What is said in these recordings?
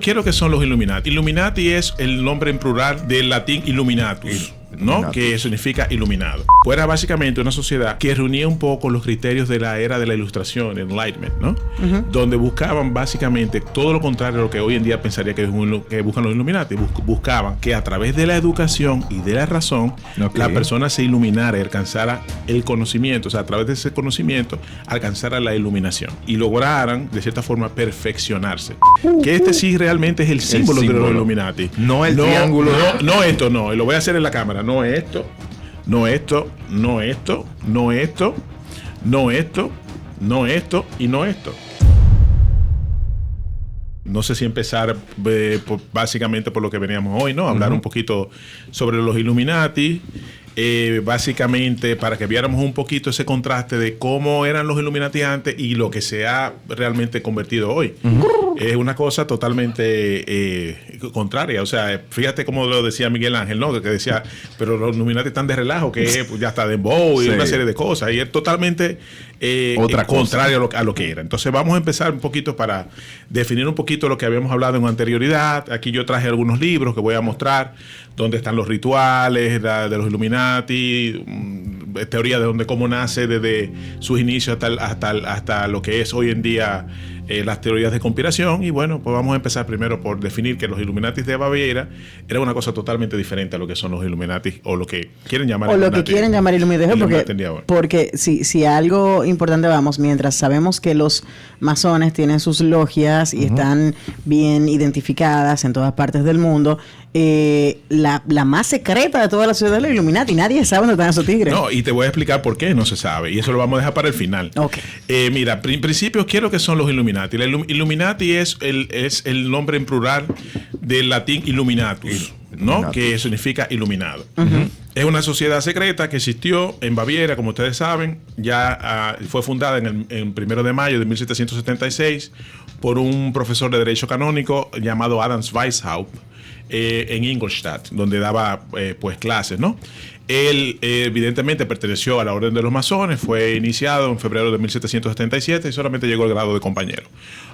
¿Qué es lo que son los Illuminati? Illuminati es el nombre en plural del latín Illuminatus, ¿no? Que significa iluminado. Pues era básicamente una sociedad que reunía un poco los criterios de la era de la Ilustración, el Enlightenment, ¿no? Donde buscaban básicamente todo lo contrario a lo que hoy en día pensaría que buscan los Illuminati. Buscaban que a través de la educación y de la razón, la persona se iluminara y alcanzara el conocimiento. O sea, a través de ese conocimiento, alcanzara la iluminación. Y lograran, de cierta forma, perfeccionarse. Que este sí realmente es el símbolo de los Illuminati. No el triángulo. No esto, no. Lo voy a hacer en la cámara. No esto, no esto, no esto, no esto, no esto, no esto y no esto. No sé si empezar básicamente por lo que veníamos hoy, ¿no? Hablar un poquito sobre los Illuminati. Básicamente para que viéramos un poquito ese contraste de cómo eran los Illuminati antes y lo que se ha realmente convertido hoy. Es una cosa totalmente contraria. O sea, fíjate cómo lo decía Miguel Ángel, ¿no? Que decía, pero los Illuminati están de relajo, que pues, ya está de bow y una serie de cosas. Y es totalmente contrario a lo que era. Entonces vamos a empezar un poquito para definir un poquito lo que habíamos hablado en anterioridad. Aquí yo traje algunos libros que voy a mostrar, donde están los rituales de los Illuminati, teoría de cómo nace desde sus inicios hasta lo que es hoy en día las teorías de conspiración. Y bueno, pues vamos a empezar primero por definir que los Illuminati de Baviera era una cosa totalmente diferente a lo que son los Illuminati o lo que quieren llamar Illuminati. O lo que quieren llamar Illuminati, porque si algo importante vamos, mientras sabemos que los masones tienen sus logias y están bien identificadas en todas partes del mundo, la más secreta de toda la ciudad de los Illuminati, nadie sabe dónde están esos tigres. No, y te voy a explicar por qué no se sabe, y eso lo vamos a dejar para el final. Mira, en principio, ¿qué es lo que son los Illuminati? La Illuminati es el nombre en plural del latín Illuminatus, ¿no? Que significa iluminado. Es una sociedad secreta que existió en Baviera, como ustedes saben. Ya fue fundada en 1 de mayo de 1776 por un profesor de Derecho Canónico llamado Adam Weishaupt en Ingolstadt, donde daba pues clases, ¿no? Él evidentemente perteneció a la Orden de los Masones, fue iniciado en febrero de 1777 y solamente llegó al grado de compañero.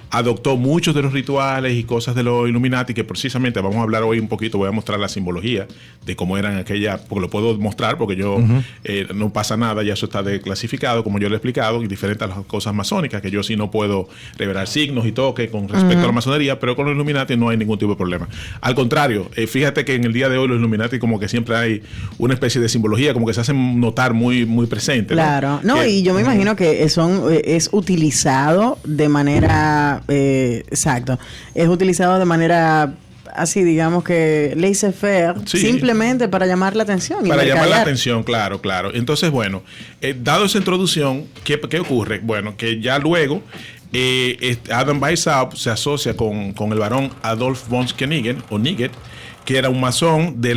Adoptó muchos de los rituales y cosas de los Illuminati, que precisamente vamos a hablar hoy un poquito, voy a mostrar la simbología de cómo eran aquellas, porque lo puedo mostrar, porque yo no pasa nada, ya eso está declasificado, como yo lo he explicado, y diferente a las cosas masónicas, que yo sí no puedo revelar signos y toque con respecto a la masonería, pero con los Illuminati no hay ningún tipo de problema. Al contrario, fíjate que en el día de hoy los Illuminati como que siempre hay una especie de simbología, como que se hacen notar muy, muy presente. Claro, y yo me imagino que es utilizado de manera exacto, es utilizado de manera así, digamos que laissez-faire, simplemente para llamar la atención. Para llamar la atención, claro. Entonces, bueno, dado esa introducción, ¿qué ocurre? Bueno, que ya luego Adam Weishaupt se asocia con el barón Adolf von Kenigen, o Nigget, que era un masón de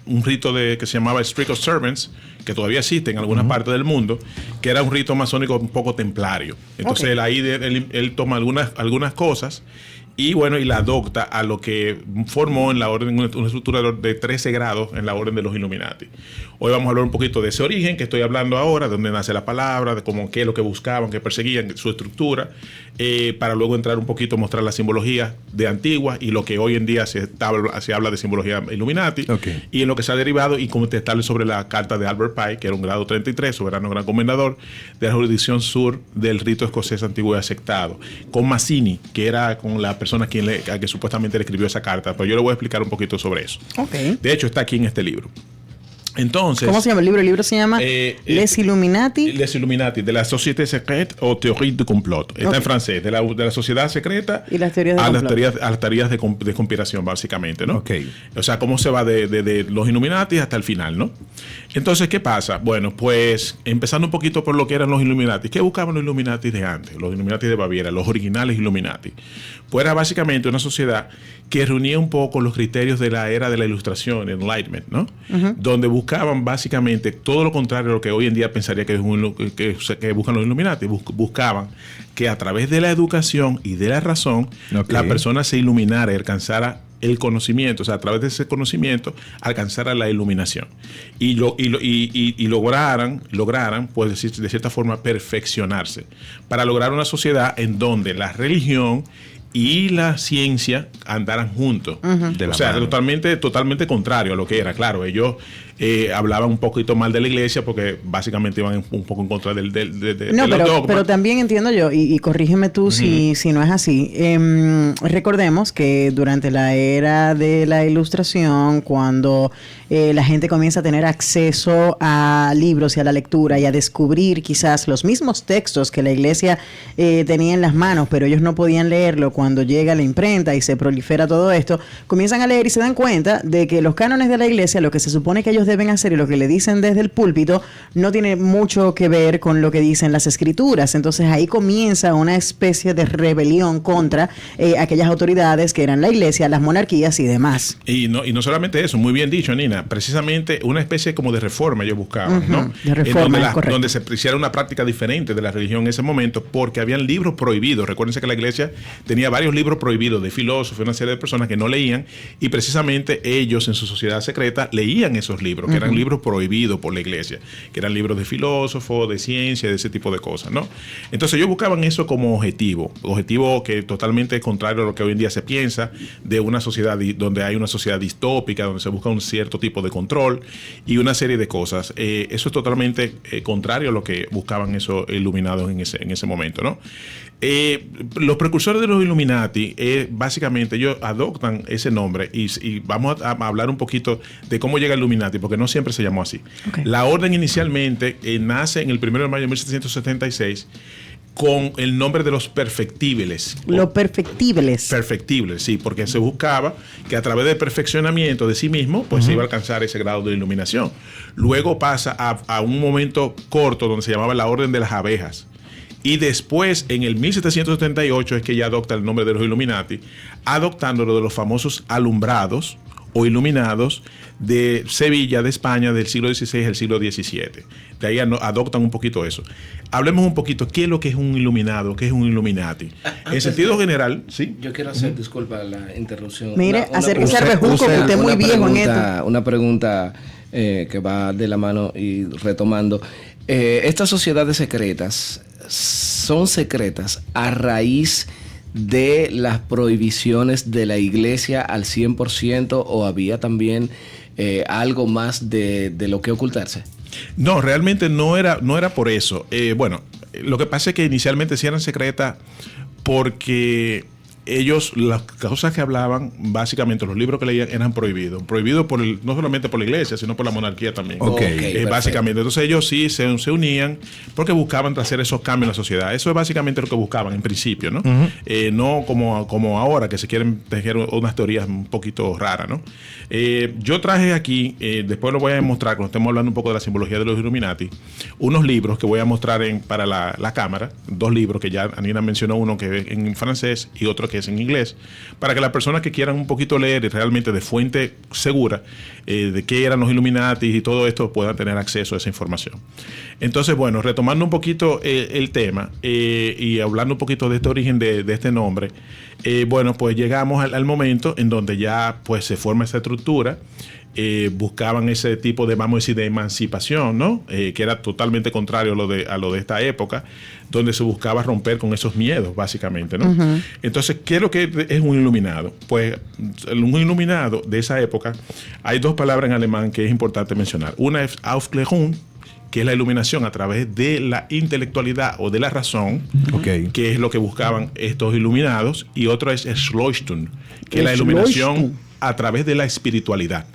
un rito que se llamaba Strict Observance, que todavía existe en algunas partes del mundo, que era un rito masónico un poco templario. Entonces él toma algunas cosas y bueno, y la adopta a lo que formó en la orden, una estructura de 13 grados en la orden de los Illuminati. Hoy vamos a hablar un poquito de ese origen que estoy hablando ahora, de dónde nace la palabra, de cómo qué es lo que buscaban, qué perseguían, su estructura, para luego entrar un poquito, mostrar la simbología de antigua y lo que hoy en día se habla de simbología Illuminati, y en lo que se ha derivado y contestarle sobre la carta de Albert Pike, que era un grado 33, soberano gran comendador de la jurisdicción sur del rito escocés antiguo y aceptado, con Mazzini, que era con la persona a que supuestamente le escribió esa carta, pero yo le voy a explicar un poquito sobre eso. De hecho, está aquí en este libro. Entonces, ¿cómo se llama el libro? El libro se llama Les Illuminati. Les Illuminati, de la Société Secrète o Théorie du Complot. Está en francés, de la sociedad secreta y las teorías de a las teorías de conspiración, básicamente, ¿no? O sea, cómo se va de los Illuminati hasta el final, ¿no? Entonces, ¿qué pasa? Bueno, pues, empezando un poquito por lo que eran los Illuminati. ¿Qué buscaban los Illuminati de antes? Los Illuminati de Baviera, los originales Illuminati. Pues era básicamente una sociedad que reunía un poco los criterios de la era de la Ilustración, Enlightenment, ¿no? Donde buscaban básicamente todo lo contrario a lo que hoy en día pensaría que buscan los Illuminati. Buscaban que a través de la educación y de la razón la persona se iluminara y alcanzara el conocimiento, o sea, a través de ese conocimiento alcanzara la iluminación y lograran, pues de cierta forma, perfeccionarse para lograr una sociedad en donde la religión y la ciencia andaran juntos. O sea, totalmente contrario a lo que era. Claro, ellos hablaban un poquito mal de la iglesia porque básicamente iban un poco en contra de los dogmas. Pero también entiendo yo, y corrígeme tú si no es así. Recordemos que durante la era de la Ilustración, cuando la gente comienza a tener acceso a libros y a la lectura y a descubrir quizás los mismos textos que la iglesia tenía en las manos, pero ellos no podían leerlo, cuando llega la imprenta y se prolifera todo esto, comienzan a leer y se dan cuenta de que los cánones de la iglesia, lo que se supone que ellos deben hacer y lo que le dicen desde el púlpito, no tiene mucho que ver con lo que dicen las escrituras. Entonces ahí comienza una especie de rebelión contra aquellas autoridades que eran la iglesia, las monarquías y demás. Y no solamente eso, muy bien dicho, Nina, precisamente una especie como de reforma ellos buscaban, ¿no? De reforma, donde se hiciera una práctica diferente de la religión en ese momento, porque habían libros prohibidos. Recuérdense que la iglesia tenía varios libros prohibidos de filósofos, una serie de personas que no leían, y precisamente ellos en su sociedad secreta leían esos libros, que eran libros prohibidos por la iglesia, que eran libros de filósofos, de ciencia, de ese tipo de cosas, ¿no? Entonces ellos buscaban eso como objetivo que totalmente es contrario a lo que hoy en día se piensa de una sociedad donde hay una sociedad distópica, donde se busca un cierto tipo de control y una serie de cosas. Eso es totalmente contrario a lo que buscaban esos iluminados en ese momento, ¿no? Los precursores de los Illuminati, básicamente ellos adoptan ese nombre y vamos a hablar un poquito de cómo llega el Illuminati, porque no siempre se llamó así. Okay. La orden inicialmente nace en el 1 de mayo de 1776 con el nombre de los perfectibles. Los perfectibles. Perfectibles, sí, porque se buscaba que a través del perfeccionamiento de sí mismo, pues se iba a alcanzar ese grado de iluminación. Luego pasa a un momento corto donde se llamaba la Orden de las Abejas. Y después, en el 1778, es que ya adopta el nombre de los Illuminati, adoptándolo de los famosos alumbrados o iluminados de Sevilla, de España, del siglo XVI al siglo XVII. De ahí adoptan un poquito eso. Hablemos un poquito, ¿qué es lo que es un iluminado? ¿Qué es un Illuminati? En sentido general, ¿sí? Yo quiero hacer, disculpa la interrupción. Mire, acérquese al rejuco, que usted es muy viejo en esto. Una pregunta que va de la mano y retomando. Estas sociedades secretas son secretas a raíz de las prohibiciones de la iglesia al 100%, o había también algo más de lo que ocultarse? No, realmente no era por eso. Bueno, lo que pasa es que inicialmente sí eran secretas porque ellos, las cosas que hablaban, básicamente los libros que leían eran prohibidos no solamente por la iglesia, sino por la monarquía también. Básicamente, entonces ellos sí se unían porque buscaban hacer esos cambios en la sociedad. Eso es básicamente lo que buscaban en principio, ¿no? No como ahora, que se quieren tejer unas teorías un poquito raras, ¿no? Yo traje aquí, después lo voy a demostrar cuando estemos hablando un poco de la simbología de los Illuminati, unos libros que voy a mostrar para la cámara, 2 libros que ya Anina mencionó, uno que es en francés y otro que es en inglés, para que las personas que quieran un poquito leer realmente de fuente segura de qué eran los Illuminati y todo esto puedan tener acceso a esa información. Entonces, bueno, retomando un poquito el tema y hablando un poquito de este origen de este nombre, bueno, pues llegamos al momento en donde ya pues se forma esa estructura. Buscaban ese tipo de, vamos a decir, de emancipación, ¿no? Que era totalmente contrario a lo de esta época, donde se buscaba romper con esos miedos, básicamente, ¿no? Entonces, ¿qué es lo que es un iluminado? Pues un iluminado de esa época, hay 2 palabras en alemán que es importante mencionar. Una es Aufklärung, que es la iluminación a través de la intelectualidad o de la razón, que es lo que buscaban estos iluminados, y otra es Erleuchtung, que es la iluminación a través de la espiritualidad.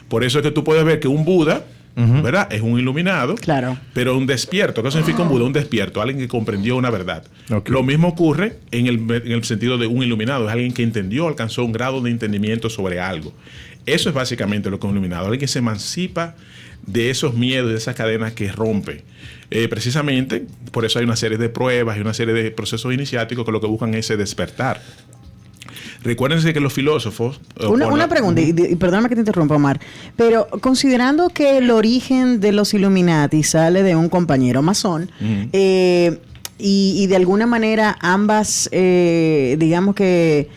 Por eso es que tú puedes ver que un Buda, ¿verdad? Es un iluminado, claro, pero un despierto. ¿Qué significa un Buda? Un despierto, alguien que comprendió una verdad. Lo mismo ocurre en el sentido de un iluminado, es alguien que entendió, alcanzó un grado de entendimiento sobre algo. Eso es básicamente lo que es un iluminado, alguien que se emancipa de esos miedos, de esas cadenas que rompe. Precisamente, por eso hay una serie de pruebas y una serie de procesos iniciáticos que lo que buscan es despertar. Recuérdense que los filósofos... Una pregunta, y perdóname que te interrumpa, Omar, pero considerando que el origen de los Illuminati sale de un compañero masón, y de alguna manera ambas, digamos que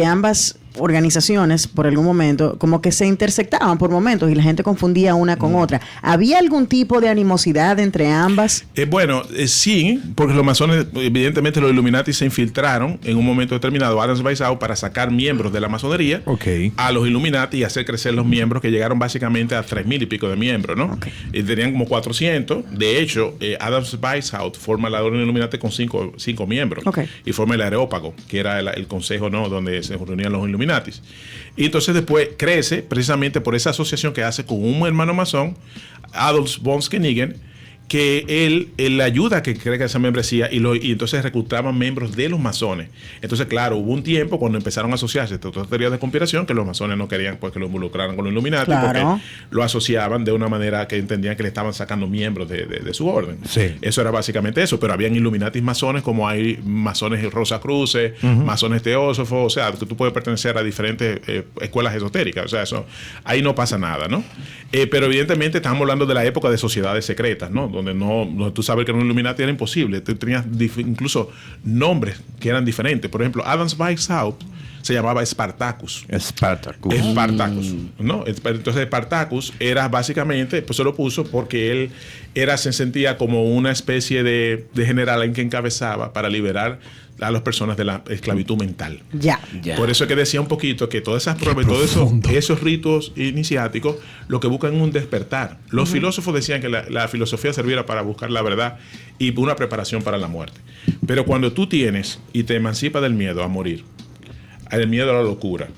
ambas organizaciones por algún momento como que se intersectaban por momentos y la gente confundía una con otra. ¿Había algún tipo de animosidad entre ambas? Sí, porque los masones, evidentemente los Illuminati se infiltraron en un momento determinado a Adams Weishaupt para sacar miembros de la masonería a los Illuminati y hacer crecer los miembros, que llegaron básicamente a 3,000 y pico de miembros, ¿no? Tenían como 400. De hecho, Adams Weishaupt forma la orden Illuminati con 5 miembros y forma el Areópago, que era el consejo, ¿no?, donde se reunían los Illuminatis. Y entonces después crece precisamente por esa asociación que hace con un hermano masón, Adolf von Skenigen, que él le ayuda a que crezca esa membresía y entonces reclutaban miembros de los masones. Entonces, claro, hubo un tiempo cuando empezaron a asociarse estas teorías de conspiración que los masones no querían pues que lo involucraran con los Illuminati, porque lo asociaban de una manera que entendían que le estaban sacando miembros de su orden. Sí. Eso era básicamente eso, pero habían Illuminatis masones, como hay masones Rosacruces, masones teósofos, o sea, que tú puedes pertenecer a diferentes escuelas esotéricas, o sea, eso ahí no pasa nada, ¿no? Pero evidentemente estamos hablando de la época de sociedades secretas, ¿no? Donde tú sabes que en un Illuminati era imposible. Tú tenías incluso nombres que eran diferentes. Por ejemplo, Adams Weishaupt se llamaba Spartacus, ¿no? Entonces Spartacus era básicamente, pues se lo puso porque él se sentía como una especie de general en que encabezaba para liberar a las personas de la esclavitud mental. Por eso es que decía un poquito que todas esas pruebas, todos esos ritos iniciáticos, lo que buscan es un despertar. Los filósofos decían que la filosofía serviera para buscar la verdad y una preparación para la muerte. Pero cuando tú tienes y te emancipas del miedo a morir, el miedo a la locura,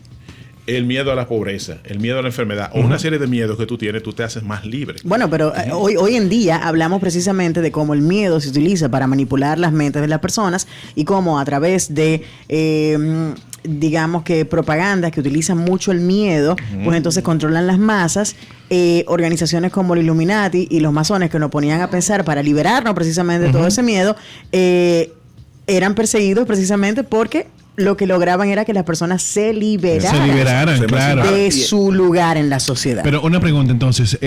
el miedo a la pobreza, el miedo a la enfermedad, o una serie de miedos que tú tienes, tú te haces más libre. Bueno, pero hoy en día hablamos precisamente de cómo el miedo se utiliza para manipular las mentes de las personas y cómo a través de digamos que propaganda que utilizan mucho el miedo, pues entonces controlan las masas. Organizaciones como el Illuminati y los masones, que nos ponían a pensar para liberarnos precisamente de todo ese miedo, eran perseguidos precisamente porque lo que lograban era que las personas se liberaran claro, de su lugar en la sociedad. Pero una pregunta entonces,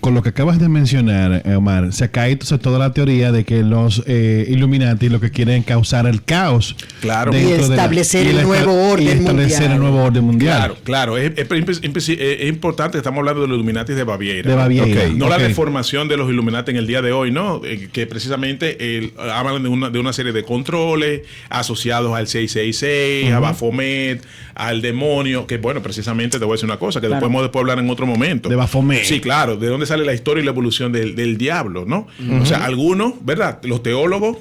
con lo que acabas de mencionar, Omar, se cae entonces toda la teoría de que los Illuminati lo que quieren es causar el caos. Claro. Y establecer el nuevo orden mundial. Claro. Es importante, estamos hablando de los Illuminati de Baviera. No la deformación de los Illuminati en el día de hoy, ¿no? Que precisamente hablan de una serie de controles asociados al 666, a Baphomet, al demonio, que bueno, precisamente te voy a decir una cosa, que podemos después hablar en otro momento. De Baphomet. Sí, claro, de dónde sale la historia y la evolución del diablo, ¿no? O sea, algunos, ¿verdad? Los teólogos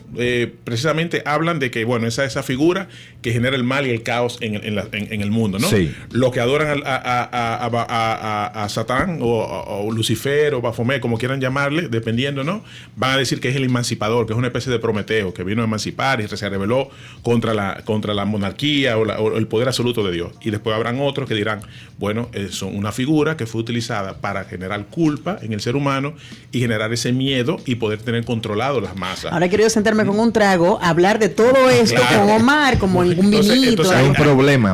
precisamente hablan de que, bueno, esa figura que genera el mal y el caos en el mundo, ¿no? Sí. Los que adoran a Satán o Lucifer o Baphomet, como quieran llamarle, dependiendo, ¿no? Van a decir que es el emancipador, que es una especie de Prometeo, que vino a emancipar y se rebeló contra la monarquía o el poder absoluto de Dios. Y después habrán otros que dirán, bueno, son una figura que fue utilizada para generar culpa en el ser humano y generar ese miedo y poder tener controlado las masas. Ahora quiero sentarme con un trago, hablar de todo esto con Omar, como en un vinito. Hay un problema.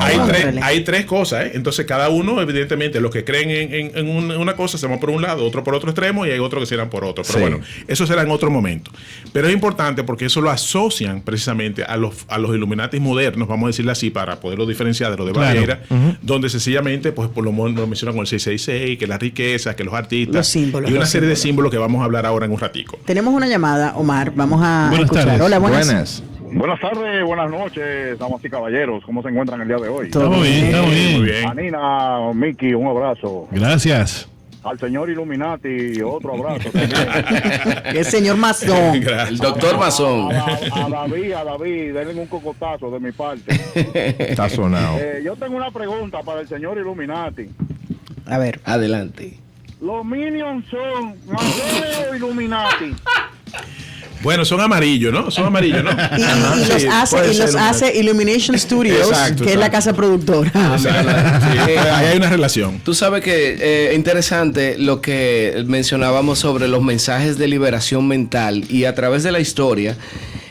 Hay tres cosas, ¿eh? Entonces cada uno, evidentemente, los que creen en una cosa se van por un lado, otro por otro extremo y hay otros que se irán por otro. Pero bueno, eso será en otro momento. Pero es importante porque eso lo asocian precisamente a los Illuminati modernos, vamos a decirle así, para poderlo diferenciar de lo de Baviera, donde sencillamente, pues por lo mencionan con el 666, que la riqueza, que los artistas, los símbolos, y una serie de símbolos que vamos a hablar ahora en un ratico. Tenemos una llamada, Omar, vamos a escuchar. Tardes. Hola, buenas. Buenas tardes, buenas noches, damas y caballeros. ¿Cómo se encuentran el día de hoy? Estamos bien. Muy bien. A Nina, Miki, un abrazo. Gracias. Al señor Illuminati, otro abrazo. El señor Masón. El doctor Masón. A David, denle un cocotazo de mi parte. Está sonado. Yo tengo una pregunta para el señor Illuminati. A ver. Adelante. ¿Los Minions son masones o Illuminati? Bueno, son amarillos, ¿no? Y los hace Illumination Studios, que es la casa productora. Ahí hay una relación. Tú sabes que interesante lo que mencionábamos sobre los mensajes de liberación mental, y a través de la historia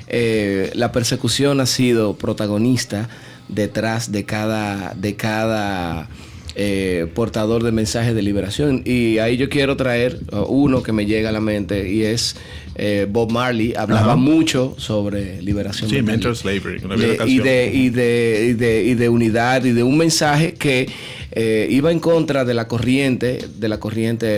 la persecución ha sido protagonista detrás de cada portador de mensajes de liberación. Y ahí yo quiero traer uno que me llega a la mente y es Bob Marley. Hablaba mucho sobre liberación. Sí, Mental Slavery. Y de unidad y de un mensaje que iba en contra de la corriente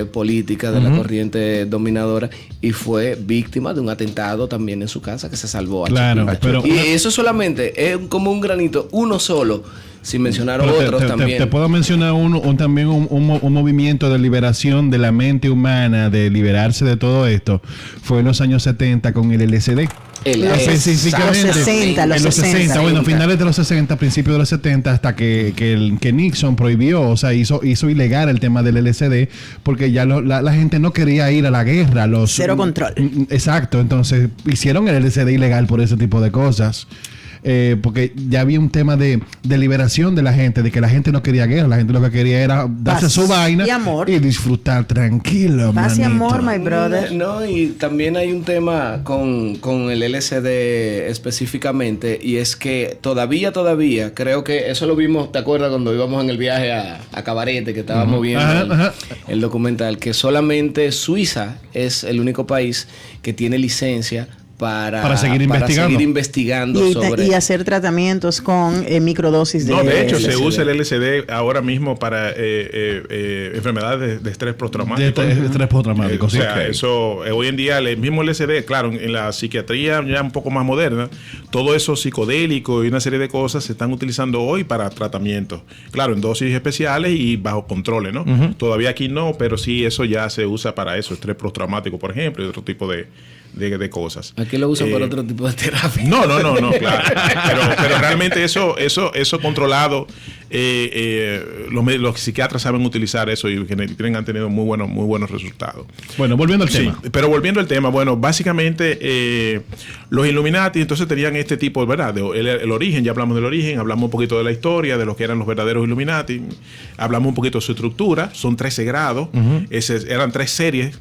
política, de la corriente dominadora, y fue víctima de un atentado también en su casa que se salvó. Claro, pero y eso solamente es como un granito, uno solo, sin mencionar otros también. Te puedo mencionar también un movimiento de liberación de la mente humana, de liberarse de todo esto. Fue en los años 70 con el LSD. Específicamente los 60. Bueno, finales de los 60, principios de los 70, hasta que Nixon prohibió, o sea, hizo ilegal el tema del LSD, porque ya la gente no quería ir a la guerra. Cero control. Exacto, entonces hicieron el LSD ilegal por ese tipo de cosas. Porque ya había un tema de liberación de la gente, de que la gente no quería guerra, la gente lo que quería era darse su vaina y disfrutar tranquilo. Paz y amor, my brother. No, y también hay un tema con el LSD específicamente, y es que todavía, creo que eso lo vimos, ¿te acuerdas cuando íbamos en el viaje a Cabarete, que estábamos viendo el documental, que solamente Suiza es el único país que tiene licencia para seguir investigando y hacer tratamientos con microdosis de hecho LSD. Se usa el LSD ahora mismo para enfermedades de estrés postraumático. O sea, eso hoy en día el mismo LSD, claro, en la psiquiatría ya un poco más moderna, todo eso psicodélico y una serie de cosas se están utilizando hoy para tratamientos. Claro, en dosis especiales y bajo controles, ¿no? Todavía aquí no, pero sí eso ya se usa para eso, estrés postraumático, por ejemplo, y otro tipo de cosas. Aquí lo usan para otro tipo de terapia. No, claro. pero realmente eso controlado, los psiquiatras saben utilizar eso y han tenido muy buenos resultados. Bueno, volviendo al tema. Pero volviendo al tema, bueno, básicamente los Illuminati entonces tenían este tipo, ¿verdad? El origen, ya hablamos del origen, hablamos un poquito de la historia, de lo que eran los verdaderos Illuminati, hablamos un poquito de su estructura, son 13 grados, eran 3 series,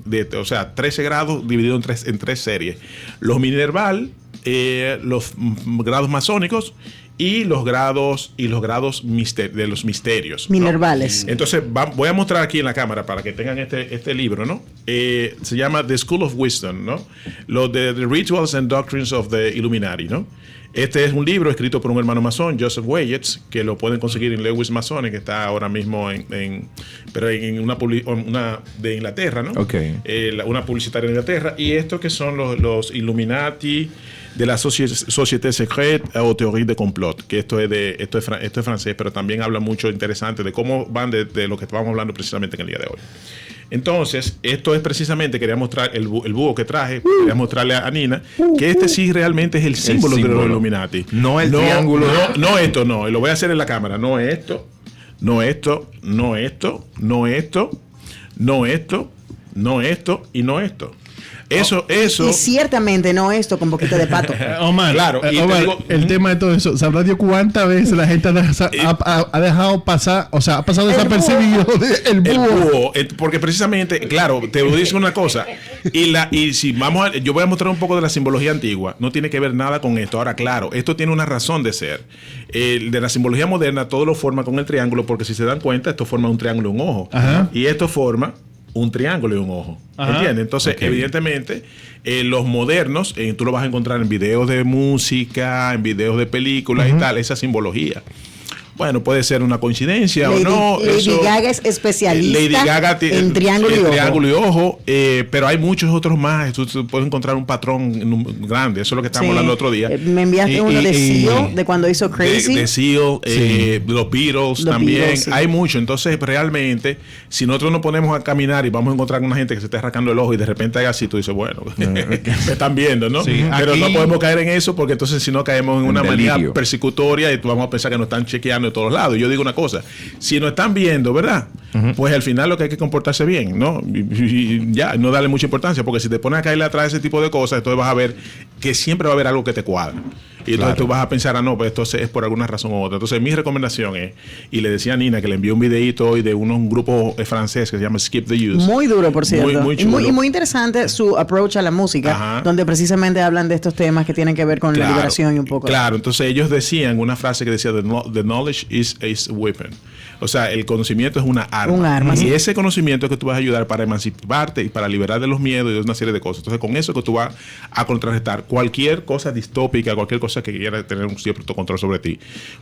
13 grados divididos en tres series. Los Minerval, los grados masónicos y los grados de los misterios, Minervales. ¿no? Entonces voy a mostrar aquí en la cámara para que tengan este libro, ¿no? Se llama The School of Wisdom, ¿no? The Rituals and Doctrines of the Illuminati, ¿no? Este es un libro escrito por un hermano masón, Joseph Weyers, que lo pueden conseguir en Lewis Masonic, que está ahora mismo pero en una de Inglaterra, ¿no? Okay. Una publicitaria de Inglaterra. Y estos que son los Illuminati de la Société Secrète o Théorie de Complot, que esto es francés, pero también habla mucho interesante de cómo van de lo que estábamos hablando precisamente en el día de hoy. Entonces, esto es precisamente, quería mostrar el búho que traje, quería mostrarle a Nina, que este sí realmente es el símbolo de los Illuminati. No el triángulo. No esto, no. Lo voy a hacer en la cámara. No esto, no esto, no esto, no esto, no esto, no esto y no esto. Eso. Y ciertamente no esto con boquita de pato. Omar, claro. Omar, el tema de todo eso, ¿sabrá Dios cuántas veces la gente ha dejado pasar, o sea, ha pasado desapercibido el búho? Porque precisamente, claro, te voy a decir una cosa. Y si yo voy a mostrar un poco de la simbología antigua. No tiene que ver nada con esto. Ahora, claro, esto tiene una razón de ser. De la simbología moderna, todo lo forma con el triángulo, porque si se dan cuenta, esto forma un triángulo y un ojo. Ajá. Y esto forma un triángulo y un ojo. ¿Entiendes? Entonces, evidentemente, los modernos, tú lo vas a encontrar en videos de música, en videos de películas y tal, esa simbología. Bueno, puede ser una coincidencia o no. Lady Gaga es especialista Lady Gaga en triángulo y ojo. Pero hay muchos otros más. Tú puedes encontrar un patrón grande. Eso es lo que estábamos hablando el otro día. Me enviaste uno de Seal, de cuando hizo Crazy. De Seal, los Beatles también. Hay mucho. Entonces, realmente, si nosotros nos ponemos a caminar y vamos a encontrar con una gente que se está rascando el ojo y de repente hay así, tú dices, bueno, me están viendo, ¿no? Sí, pero no podemos caer en eso porque entonces si no caemos en una manía persecutoria y vamos a pensar que nos están chequeando de todos lados. Yo digo una cosa, si nos están viendo, ¿verdad? pues al final lo que hay que comportarse bien, ¿no? Y ya, no darle mucha importancia, porque si te pones a caerle atrás de ese tipo de cosas, entonces vas a ver que siempre va a haber algo que te cuadra. Y entonces tú vas a pensar, no, pues esto es por alguna razón u otra. Entonces mi recomendación es, y le decía a Nina que le envió un videito hoy de un grupo francés que se llama Skip the Use. Muy duro, por cierto. Muy chulo. Y muy interesante su approach a la música, donde precisamente hablan de estos temas que tienen que ver con la liberación y un poco. Claro, entonces ellos decían una frase que decía, the knowledge is a weapon. O sea, el conocimiento es una arma. Un arma. Y ese conocimiento es que tú vas a ayudar para emanciparte y para liberar de los miedos y de una serie de cosas. Entonces, con eso que tú vas a contrarrestar cualquier cosa distópica, cualquier cosa que quiera tener un cierto control sobre ti.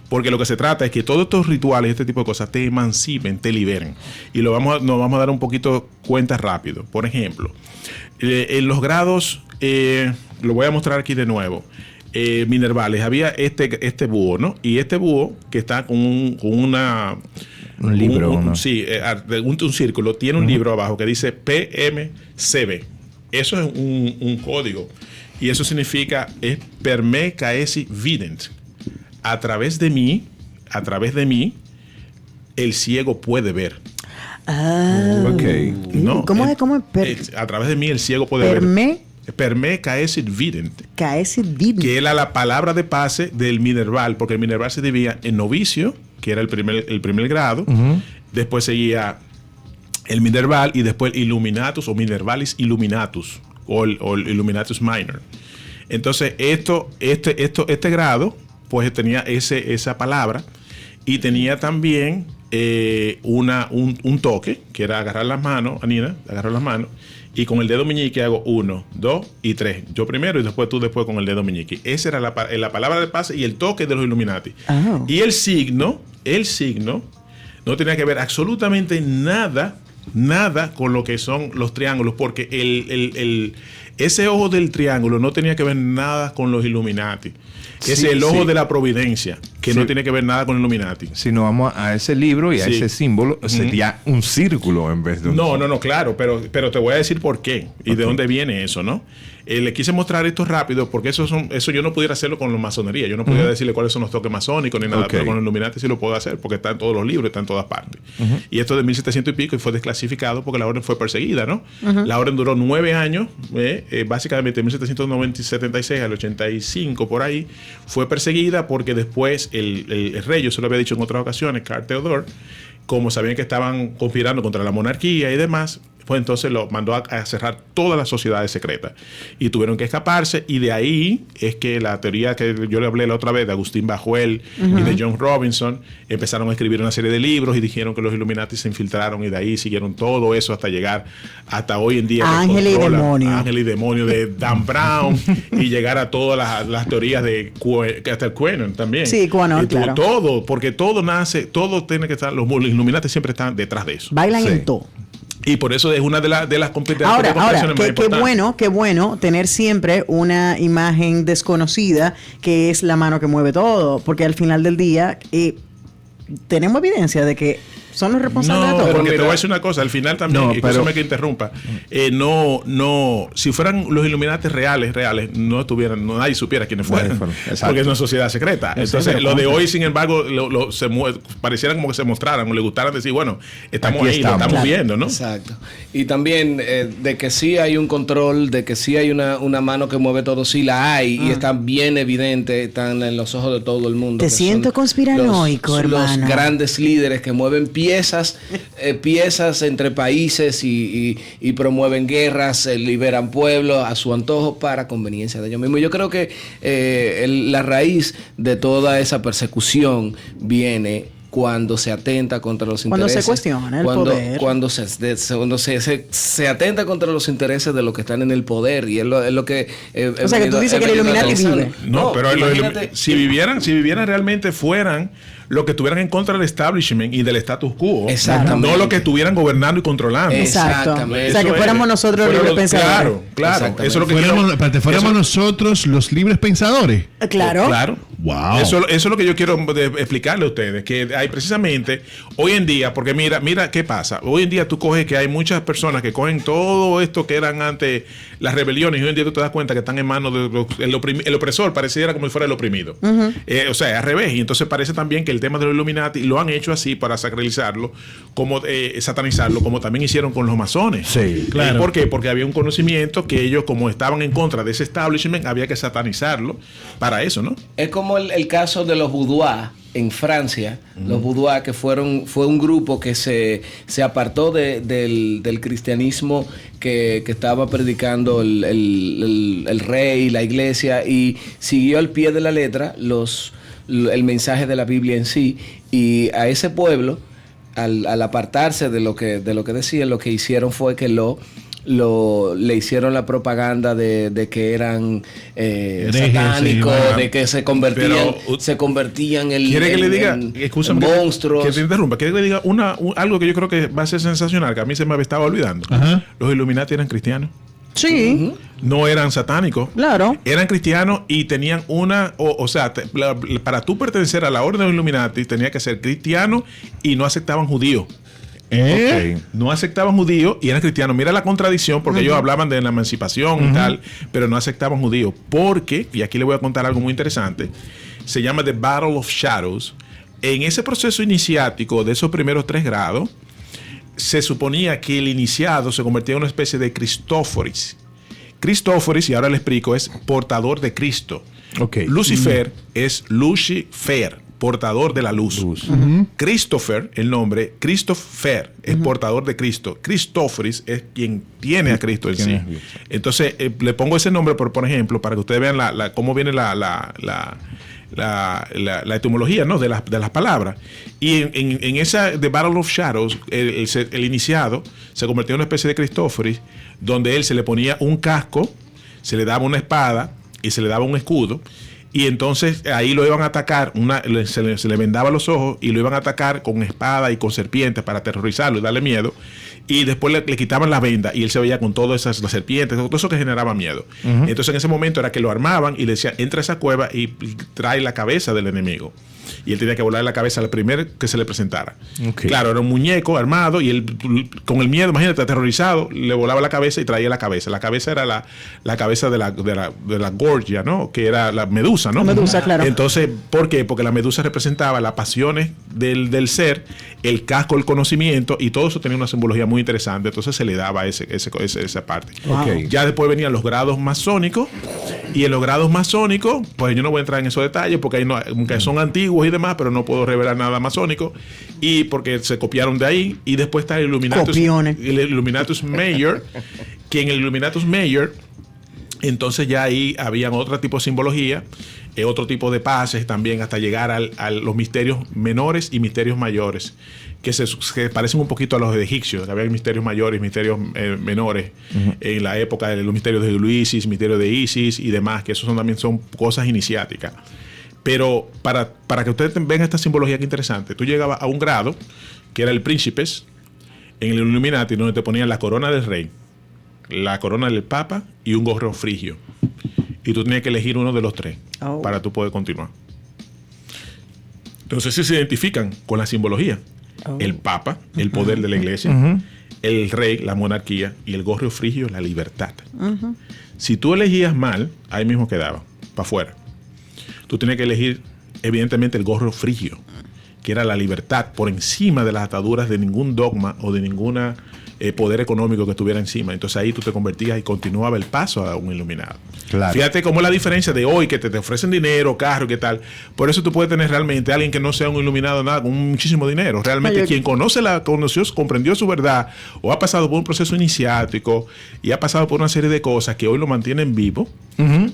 Porque lo que se trata es que todos estos rituales y este tipo de cosas te emancipen, te liberen. Y nos vamos a dar un poquito cuenta rápido. Por ejemplo, en los grados, lo voy a mostrar aquí de nuevo. Minervales, había este búho, ¿no? Y este búho que está con un libro, ¿no? Sí, un círculo, tiene un libro abajo que dice PMCB. Eso es un código. Y eso significa es per me caesi vident. A través de mí, el ciego puede ver. Okay. No, ¿Cómo es? A través de mí el ciego puede ver. Per me caesit vident. Caesit vident. Que era la palabra de pase del Minerval, porque el Minerval se dividía en novicio, que era el primer grado. Después seguía el Minerval y después Illuminatus o Minervalis Illuminatus o el Illuminatus Minor. Entonces, este grado, pues tenía esa palabra y tenía también un toque, que era agarrar las manos, Anina, agarrar las manos. Y con el dedo meñique hago 1, 2 y 3. Yo primero y después tú después con el dedo meñique. Esa era la palabra de pase y el toque de los Illuminati. Oh. Y el signo no tenía que ver absolutamente nada con lo que son los triángulos, porque ese ojo del triángulo no tenía que ver nada con los Illuminati. Es el ojo de la providencia, que no tiene que ver nada con Illuminati. Si no vamos a ese libro y a ese símbolo, sería un círculo en vez de un... No, claro, pero te voy a decir por qué y de dónde viene eso, ¿no? Le quise mostrar esto rápido porque eso yo no pudiera hacerlo con la masonería. Yo no podía decirle cuáles son los toques masónicos ni nada, pero con el Illuminati sí lo puedo hacer porque está en todos los libros, está en todas partes. Y esto de 1700 y pico y fue desclasificado porque la orden fue perseguida, ¿no? La orden duró 9 años, básicamente de 1776 al 85 por ahí, fue perseguida porque después el rey, yo se lo había dicho en otras ocasiones, Karl Theodor, como sabían que estaban conspirando contra la monarquía y demás, pues entonces lo mandó a cerrar todas las sociedades secretas y tuvieron que escaparse, y de ahí es que la teoría que yo le hablé la otra vez de Agustín Bajuel y de John Robinson empezaron a escribir una serie de libros y dijeron que los Illuminati se infiltraron, y de ahí siguieron todo eso hasta llegar hasta hoy en día Ángel y Demonio de Dan Brown y llegar a todas las teorías de hasta el QAnon también. Sí, QAnon, claro. Todo, porque todo tiene que estar, los Illuminati siempre están detrás de eso. Bailan en todo. Y por eso es una de las competencias ahora, más importantes. Qué bueno tener siempre una imagen desconocida que es la mano que mueve todo, porque al final del día tenemos evidencia de que son los responsables de todo. Porque te voy a decir una cosa, al final también, escúchame que interrumpa, si fueran los Illuminati reales, nadie supiera quiénes fueran, porque es una sociedad secreta. Entonces, lo de hoy, sin embargo, pareciera como que se mostraran o le gustaran decir, bueno, estamos aquí, lo estamos viendo, ¿no? Exacto. Y también de que sí hay un control, de que sí hay una mano que mueve todo, sí la hay, y está bien evidente, están en los ojos de todo el mundo. Te siento conspiranoico, hermano. Los grandes líderes que mueven piezas entre países y promueven guerras, liberan pueblos a su antojo para conveniencia de ellos mismos. Yo creo que la raíz de toda esa persecución viene cuando se atenta contra los intereses. Cuando se cuestiona el poder. Cuando se atenta contra los intereses de los que están en el poder. Y es lo que... o sea, que tú dices que el Illuminati vive. No, pero si vivieran realmente fueran los que estuvieran en contra del establishment y del status quo. Exactamente. No los que estuvieran gobernando y controlando. Exactamente. O sea, que fuéramos nosotros los libres pensadores. Claro. Eso es lo que fuéramos nosotros los libres pensadores. Claro. Wow. Eso es lo que yo quiero explicarle a ustedes, que hay precisamente hoy en día, porque mira qué pasa. Hoy en día tú coges que hay muchas personas que cogen todo esto que eran antes las rebeliones y hoy en día tú te das cuenta que están en manos del el opresor, pareciera como si fuera el oprimido. O sea, al revés. Y entonces parece también que el tema de los Illuminati lo han hecho así para sacralizarlo, como satanizarlo, como también hicieron con los masones. Sí, claro. ¿Por qué? Porque había un conocimiento que ellos, como estaban en contra de ese establishment, había que satanizarlo para eso, ¿no? Es como el caso de los Vaudois en Francia. Los Vaudois, que fue un grupo que se apartó del cristianismo que estaba predicando el rey, la iglesia, y siguió al pie de la letra el mensaje de la Biblia en sí. Y a ese pueblo, al apartarse de lo que decían, lo que hicieron fue que le hicieron la propaganda de que eran satánicos, de que se convertían en ¿quiere que le diga, monstruos? Que te interrumpa, quiere que le diga algo que yo creo que va a ser sensacional, que a mí se me estaba olvidando. Los Illuminati eran cristianos. Sí. No eran satánicos. Claro. Eran cristianos y tenían para tú pertenecer a la orden de los Illuminati tenía que ser cristiano y no aceptaban judíos. Okay. No aceptaban judíos y eran cristianos. Mira la contradicción, porque ellos hablaban de la emancipación y tal, pero no aceptaban judíos. Porque, y aquí le voy a contar algo muy interesante, se llama The Battle of Shadows. En ese proceso iniciático de esos primeros 3 grados, se suponía que el iniciado se convertía en una especie de Cristóforis. Cristóforis, y ahora le explico, es portador de Cristo. Okay. Lucifer es Lucifer, portador de la luz. Christopher, el nombre, Christopher, es portador de Cristo. Cristóforis es quien tiene a Cristo en sí. Entonces, le pongo ese nombre, por ejemplo, para que ustedes vean cómo viene la etimología, ¿no? de las palabras. Y en esa The Battle of Shadows, el iniciado se convirtió en una especie de Cristóforis, donde él se le ponía un casco, se le daba una espada y se le daba un escudo. Y entonces ahí lo iban a atacar, se le vendaba los ojos y lo iban a atacar con espada y con serpientes para aterrorizarlo y darle miedo. Y después le quitaban la venda y él se veía con todas las serpientes, todo eso que generaba miedo. Entonces en ese momento era que lo armaban y le decían, entra a esa cueva y trae la cabeza del enemigo. Y él tenía que volar la cabeza al primer que se le presentara. Okay. Claro, era un muñeco armado y él con el miedo, imagínate, aterrorizado, le volaba la cabeza y traía la cabeza. La cabeza era la cabeza de la Gorgia, ¿no? Que era la medusa, ¿no? Medusa, claro. Entonces, ¿por qué? Porque la medusa representaba las pasiones del ser, el casco, el conocimiento, y todo eso tenía una simbología muy interesante. Entonces se le daba esa parte. Wow. Okay. Ya después venían los grados masónicos, y en los grados masónicos, pues yo no voy a entrar en esos detalles porque aunque son antiguos y demás, pero no puedo revelar nada masónico, y porque se copiaron de ahí. Y después está el Illuminatus Major, que en el Illuminatus Major, entonces ya ahí habían otro tipo de simbología, otro tipo de pases también, hasta llegar a los misterios menores y misterios mayores, que parecen un poquito a los de egipcios. Había misterios mayores y misterios menores en la época de los misterios de Luisis, misterios de Isis y demás, que esos también son cosas iniciáticas. Pero para que ustedes vean esta simbología que interesante, tú llegabas a un grado que era el príncipes en el Illuminati, donde te ponían la corona del rey, la corona del papa y un gorro frigio. Y tú tenías que elegir uno de los 3 para tú poder continuar. Entonces se identifican con la simbología. El papa, el poder de la iglesia, el rey, la monarquía, y el gorro frigio, la libertad. Si tú elegías mal, ahí mismo quedaba, para afuera. Tú tenías que elegir, evidentemente, el gorro frigio, que era la libertad por encima de las ataduras de ningún dogma o de ninguna poder económico que estuviera encima. Entonces ahí tú te convertías y continuaba el paso a un iluminado. Claro. Fíjate cómo es la diferencia de hoy, que te ofrecen dinero, carro, qué tal. Por eso tú puedes tener realmente alguien que no sea un iluminado, nada, con muchísimo dinero. Realmente quien conoció, comprendió su verdad, o ha pasado por un proceso iniciático y ha pasado por una serie de cosas que hoy lo mantienen vivo.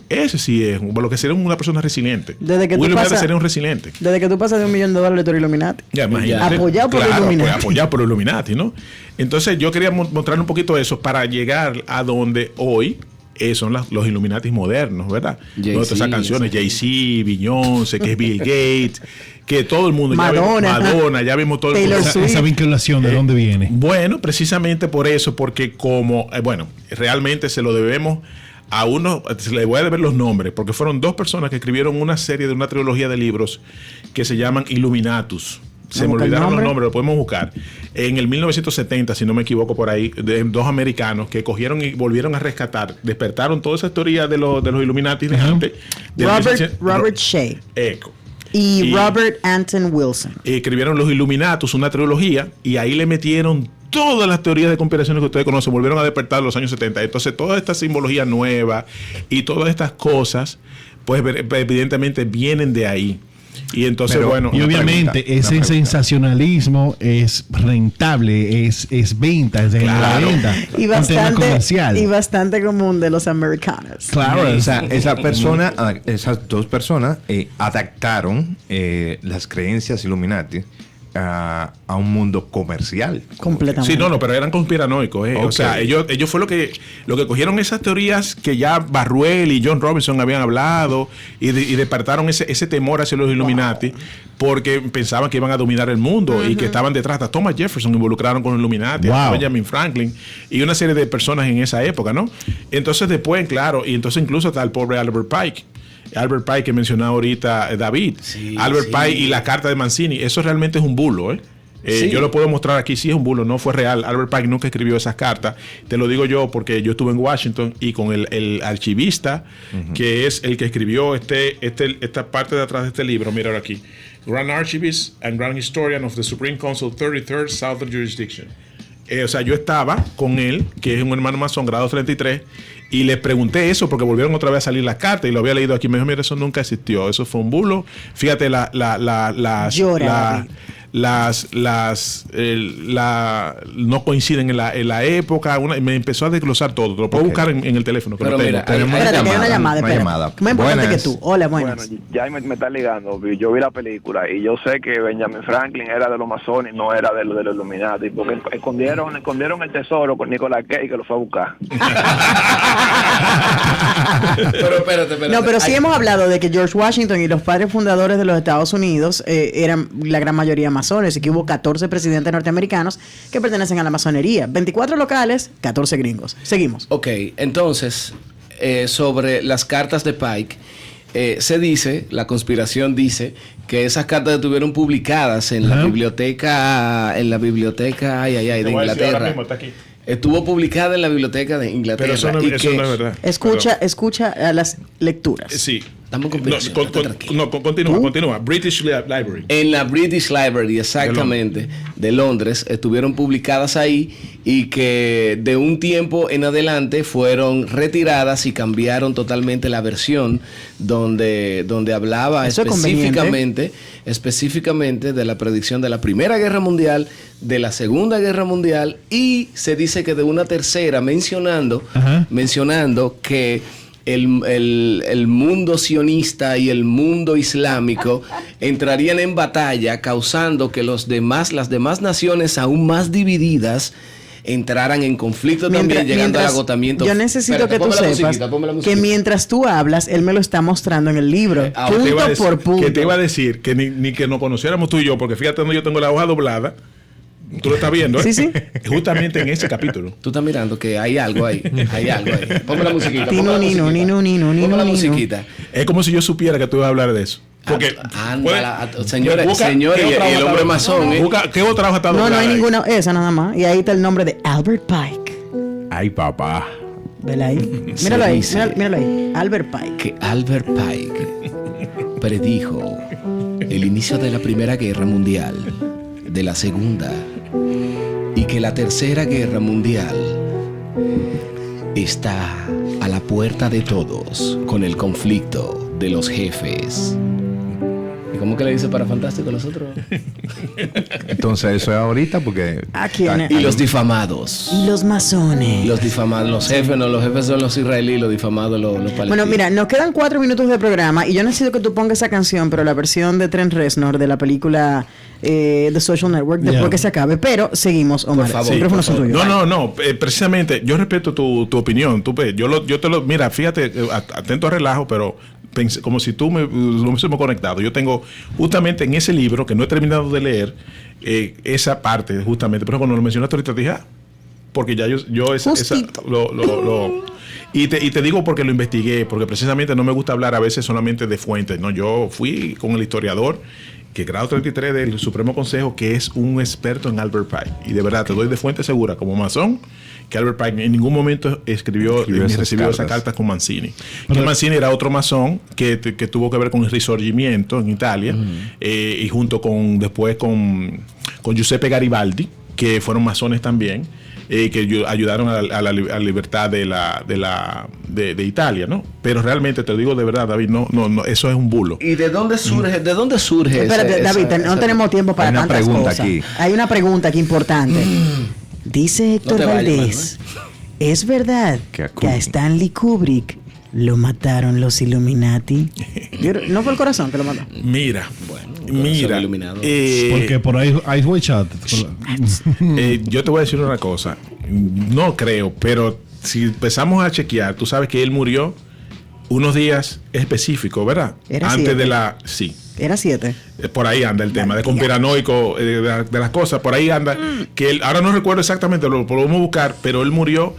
Ese sí es lo que sería una persona resiliente. Sería un resiliente. Desde que tú pasas de $1 millón de tú eres Illuminati. Ya, imagínate. Apoyado por Illuminati. Apoyado por Illuminati, ¿no? Entonces yo quería mostrar un poquito eso para llegar a donde hoy son los Illuminati modernos, ¿verdad? Todas esas canciones, Jay-Z, Beyoncé, que es Bill Gates, que todo el mundo, Madonna, ya vimos todo el mundo. Esa vinculación, ¿de dónde viene? Bueno, precisamente por eso, porque realmente se lo debemos a uno, le voy a deber los nombres, porque fueron 2 personas que escribieron una trilogía de libros que se llaman Illuminatus. Se me olvidaron los nombres, lo podemos buscar. En el 1970, si no me equivoco, por ahí, de 2 americanos que cogieron y volvieron a rescatar, despertaron toda esa teoría de los Illuminati de antes. Robert Shea. Eco. Y Robert Anton Wilson. Escribieron los Illuminatus, una trilogía, y ahí le metieron todas las teorías de conspiraciones que ustedes conocen, volvieron a despertar en los años 70. Entonces, toda esta simbología nueva y todas estas cosas, pues evidentemente vienen de ahí. Y entonces, y obviamente ese sensacionalismo es rentable, es venta, es venta. Y bastante común de los americanos. Claro, esas 2 personas adaptaron las creencias Illuminati a un mundo comercial. Completamente. Sí, pero eran conspiranoicos. Okay. O sea, ellos fue lo que cogieron esas teorías que ya Barruel y John Robinson habían hablado y despertaron ese temor hacia los Illuminati porque pensaban que iban a dominar el mundo y que estaban detrás. Hasta Thomas Jefferson involucraron con los Illuminati, Benjamin Franklin y una serie de personas en esa época, ¿no? Entonces después, claro, y entonces incluso está el pobre Albert Pike que mencionaba ahorita David. Albert Pike y la carta de Mancini. Eso realmente es un bulo, yo lo puedo mostrar aquí. Sí es un bulo, no fue real. Albert Pike nunca escribió esas cartas. Te lo digo yo porque yo estuve en Washington y con el archivista, que es el que escribió esta parte de atrás de este libro. Míralo aquí. Grand Archivist and Grand Historian of the Supreme Council 33rd Southern Jurisdiction. O sea, yo estaba con él, que es un hermano masón, grado 33, y le pregunté eso porque volvieron otra vez a salir las cartas y lo había leído aquí. Me dijo, mira, eso nunca existió, eso fue un bulo. Fíjate, no coinciden en la época. Me empezó a desglosar todo. Lo puedo buscar en el teléfono. Pero mira, tenemos una llamada. Más importante que tú. Hola, buenas. Bueno, ya me está ligando. Yo vi la película y yo sé que Benjamin Franklin era de los masones, no era de los Illuminati, porque escondieron el tesoro con Nicolas Cage, que lo fue a buscar. Pero espérate. No, pero sí hemos hablado de que George Washington y los padres fundadores de los Estados Unidos eran la gran mayoría masones y que hubo 14 presidentes norteamericanos que pertenecen a la masonería. 24 locales, 14 gringos. Seguimos. Ok, entonces, sobre las cartas de Pike, se dice, la conspiración dice, que esas cartas estuvieron publicadas en la biblioteca, de Inglaterra. Mismo, está aquí. Estuvo publicada en la biblioteca de Inglaterra. Pero eso no es verdad. Escucha a las lecturas. Sí. Estamos continúa. British Library. En la British Library, exactamente, de Londres, estuvieron publicadas ahí y que de un tiempo en adelante fueron retiradas y cambiaron totalmente la versión donde hablaba específicamente de la predicción de la Primera Guerra Mundial, de la Segunda Guerra Mundial y se dice que de una tercera, mencionando que el mundo sionista y el mundo islámico entrarían en batalla, causando que las demás naciones aún más divididas entraran en conflicto también, llegando al agotamiento. Yo necesito que tú sepas que mientras tú hablas, él me lo está mostrando en el libro, punto por punto. Que te iba a decir que ni que nos conociéramos tú y yo, porque fíjate donde yo tengo la hoja doblada. Tú lo estás viendo, ¿eh? Sí. Justamente en ese capítulo. Tú estás mirando que hay algo ahí. Ponme la musiquita. Ponme la musiquita. Es como si yo supiera que tú ibas a hablar de eso. Porque señores, y el hombre masón. ¿Qué otra hoja está doblada? No hay ninguna, esa nada más. Y ahí está el nombre de Albert Pike. Ay, papá. Vela ahí. Míralo ahí. Albert Pike. Que Albert Pike predijo el inicio de la Primera Guerra Mundial, de la Segunda, y que la Tercera Guerra Mundial está a la puerta de todos con el conflicto de los jefes. ¿Y cómo que le dice para Fantástico a los otros? Entonces eso es ahorita porque... Y los difamados. Y los masones. Los difamados, los jefes son los israelíes, los difamados los palestinos. Bueno, mira, nos quedan 4 minutos de programa y yo necesito que tú pongas esa canción, pero la versión de Trent Reznor de la película The Social Network, después que se acabe. Pero seguimos, Omar. Por favor. No. Precisamente, yo respeto tu opinión. Mira, fíjate, atento a relajo, pero como si tú me hubiésemos conectado. Yo tengo justamente en ese libro, que no he terminado de leer, esa parte, justamente. Pero cuando lo mencionaste ahorita dije, porque ya yo esa y te digo porque lo investigué, porque precisamente no me gusta hablar a veces solamente de fuentes, no, yo fui con el historiador que grado 33 del Supremo Consejo, que es un experto en Albert Pike, y de verdad te doy de fuente segura como masón que Albert Pike en ningún momento recibió esa carta con Mancini. Que Mancini era otro masón que tuvo que ver con el Risorgimento en Italia, y junto con después con Giuseppe Garibaldi, que fueron masones también, que ayudaron a la libertad de Italia, ¿no? Pero realmente te lo digo de verdad, David, no, eso es un bulo. ¿Y de dónde surge? Espérate, David, no tenemos tiempo para tantas cosas. Hay una pregunta aquí importante. Dice Héctor Valdés, ¿es verdad que a Stanley Kubrick lo mataron los Illuminati? No fue el corazón que lo mató. Mira. Porque por ahí Ice White Shot. Yo te voy a decir una cosa. No creo, pero si empezamos a chequear, tú sabes que él murió unos días específicos, ¿verdad? Antes de la... Sí. Era 7. Por ahí anda el tema de conspiranoico, de las cosas. Por ahí anda. Que él, ahora no recuerdo exactamente, lo podemos buscar, pero él murió,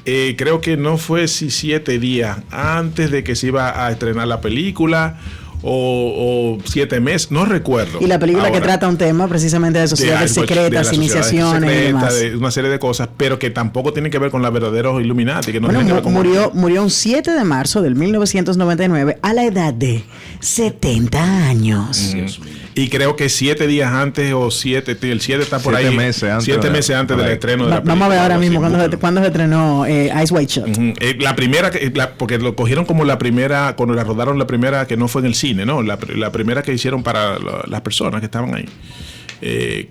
creo que no fue 7 días antes de que se iba a estrenar la película. O 7 meses, no recuerdo. Y la película que trata un tema precisamente de sociedades secretas, iniciaciones y demás. De una serie de cosas, pero que tampoco tienen que ver con los verdaderos Illuminati. Que no murió un 7 de marzo del 1999 a la edad de 70 años. Y creo que 7 días antes o 7, el 7 está por 7 ahí. 7 meses antes del estreno de la película. Vamos a ver ahora mismo cuándo se estrenó Ice White Shot. La primera, porque lo cogieron como la primera, cuando la rodaron la primera que no fue en el cine, ¿no? La primera que hicieron para las personas que estaban ahí.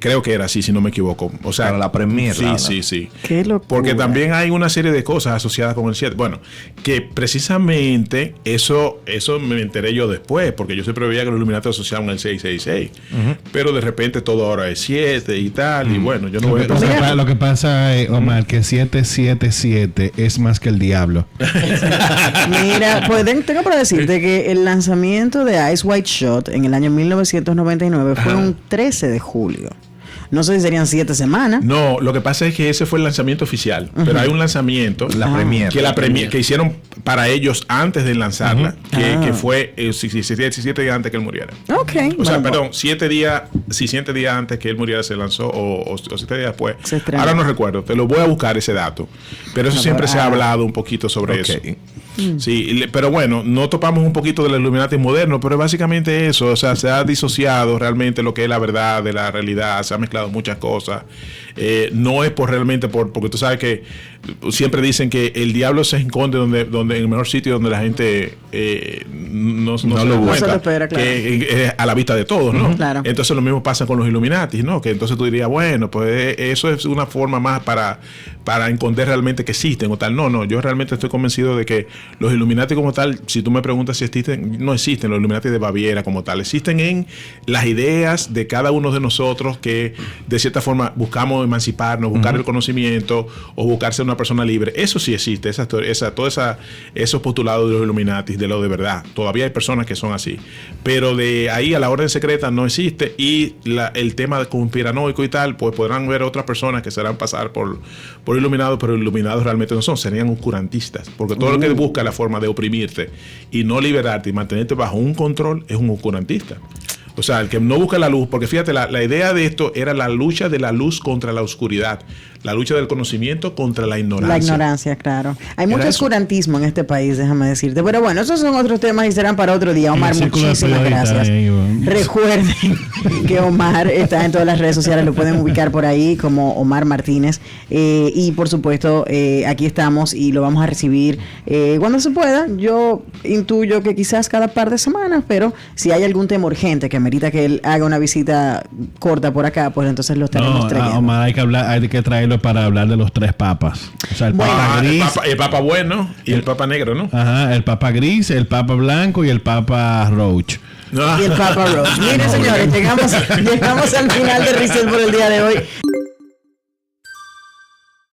Creo que era así, si no me equivoco. O sea, para la premiere. Sí. Qué locura. Porque también hay una serie de cosas asociadas con el 7. Bueno, que precisamente eso me enteré yo después, porque yo siempre veía que los Illuminati asociaban el 666. Pero de repente todo ahora es 7 y tal. Y bueno, yo no voy a... Lo que pasa, Omar, que 777 es más que el diablo. Mira, pues tengo para decirte que el lanzamiento de Ice White Shot en el año 1999 fue un 13 de julio. No sé si serían 7 semanas. No, lo que pasa es que ese fue el lanzamiento oficial. Pero hay un lanzamiento, que hicieron para ellos antes de lanzarla, que fue 7 días antes que él muriera. Okay. O sea, perdón, 7 días antes que él muriera se lanzó, o 7 días después. Ahora no recuerdo, te lo voy a buscar ese dato. Pero eso siempre se ha hablado un poquito sobre eso. Sí, pero bueno, no topamos un poquito del Illuminati moderno, pero es básicamente eso. O sea, se ha disociado realmente lo que es la verdad de la realidad, se han mezclado muchas cosas. No es porque tú sabes que siempre dicen que el diablo se esconde donde en el mejor sitio donde la gente no se lo cuenta, claro. Que es a la vista de todos, ¿no? Claro. Entonces lo mismo pasa con los Illuminati, ¿no? Que entonces tú dirías, bueno, pues eso es una forma más para esconder realmente que existen o tal. No, yo realmente estoy convencido de que los Illuminati como tal, si tú me preguntas si existen, no existen los Illuminati de Baviera como tal. Existen en las ideas de cada uno de nosotros que de cierta forma buscamos emanciparnos, buscar el conocimiento o buscar ser una persona libre. Eso sí existe, esos postulados de los Illuminati, de lo de verdad. Todavía hay personas que son así. Pero de ahí a la orden secreta no existe, y el tema conspiranoico y tal, pues podrán ver otras personas que se harán pasar por iluminados, pero iluminados realmente no son, serían oscurantistas, porque todo lo que busca la forma de oprimirte y no liberarte y mantenerte bajo un control es un oscurantista. O sea, el que no busca la luz, porque fíjate, la idea de esto era la lucha de la luz contra la oscuridad, la lucha del conocimiento contra la ignorancia. La ignorancia, claro. Hay mucho oscurantismo en este país, déjame decirte. Pero bueno, esos son otros temas y serán para otro día. Omar, muchísimas gracias. Recuerden que Omar está en todas las redes sociales, lo pueden ubicar por ahí como Omar Martínez. Y por supuesto, aquí estamos y lo vamos a recibir cuando se pueda. Yo intuyo que quizás cada par de semanas, pero si hay algún tema urgente que merita que él haga una visita corta por acá, pues entonces lo estaremos trayendo. Omar, hay que traerlo para hablar de los 3 papas. O sea, el papa gris, el papa bueno y el papa negro, ¿no? Ajá, el papa gris, el papa blanco y el papa roach. Y el papa roach. Miren, señores, llegamos al final de Reset por el día de hoy.